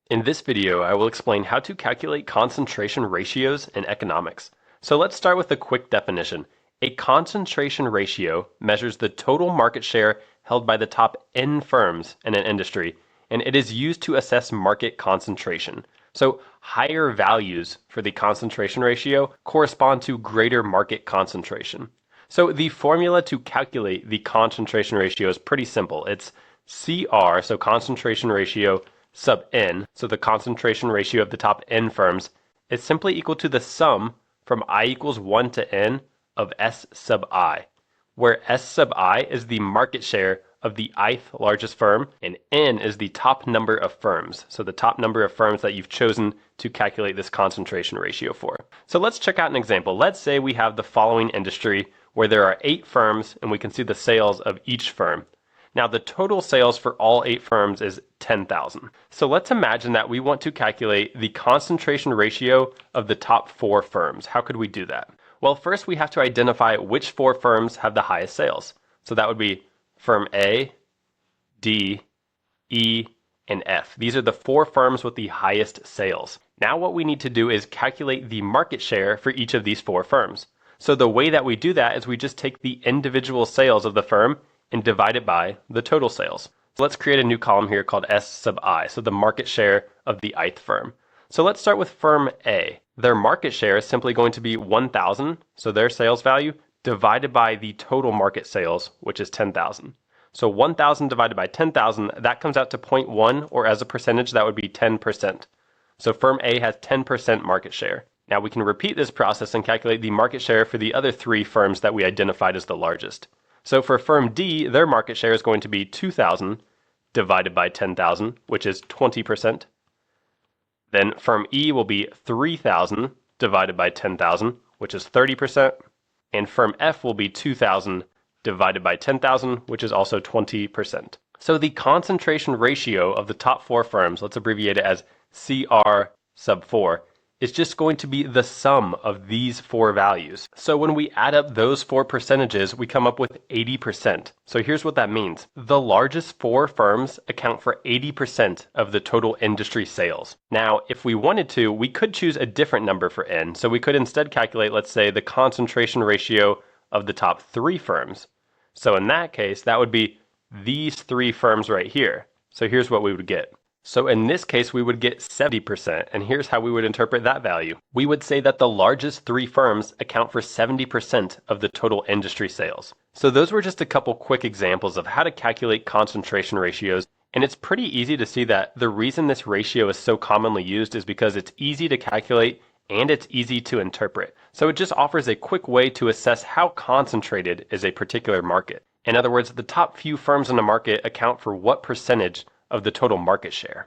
In this video, I will explain how to calculate concentration ratios in economics. So let's start with a quick definition. A concentration ratio measures the total market share held by the top N firms in an industry, and it is used to assess market concentration. So higher values for the concentration ratio correspond to greater market concentration. So the formula to calculate the concentration ratio is pretty simple. It's CR, so concentration ratio, sub n, so the concentration ratio of the top n firms, is simply equal to the sum from I equals 1 to n of S sub I, where S sub I is the market share of the ith largest firm, and n is the top number of firms, so the top number of firms that you've chosen to calculate this concentration ratio for. So let's check out an example. Let's say we have the following industry where there are 8 firms and we can see the sales of each firm. Now the total sales for all 8 firms is 10,000. So let's imagine that we want to calculate the concentration ratio of the top 4 firms. How could we do that? Well, first we have to identify which 4 firms have the highest sales. So that would be firm A, D, E, and F. These are the 4 firms with the highest sales. Now what we need to do is calculate the market share for each of these 4 firms. So the way that we do that is we just take the individual sales of the firm and divide it by the total sales. So let's create a new column here called S sub I, so the market share of the ith firm. So let's start with firm A. Their market share is simply going to be 1,000, so their sales value, divided by the total market sales, which is 10,000. So 1,000 divided by 10,000, that comes out to 0.1, or as a percentage, that would be 10%. So firm A has 10% market share. Now we can repeat this process and calculate the market share for the other 3 firms that we identified as the largest. So for firm D, their market share is going to be 2,000 divided by 10,000, which is 20%. Then firm E will be 3,000 divided by 10,000, which is 30%. And firm F will be 2,000 divided by 10,000, which is also 20%. So the concentration ratio of the top 4 firms, let's abbreviate it as CR sub 4, is just going to be the sum of these 4 values. So when we add up those 4 percentages, we come up with 80%. So here's what that means. The largest 4 firms account for 80% of the total industry sales. Now, if we wanted to, we could choose a different number for N. So we could instead calculate, let's say, the concentration ratio of the top 3 firms. So in that case, that would be these 3 firms right here. So here's what we would get. So in this case, we would get 70%, and here's how we would interpret that value. We would say that the largest 3 firms account for 70% of the total industry sales. So those were just a couple quick examples of how to calculate concentration ratios, and it's pretty easy to see that the reason this ratio is so commonly used is because it's easy to calculate and it's easy to interpret. So it just offers a quick way to assess how concentrated is a particular market. In other words, the top few firms in a market account for what percentage of the total market share.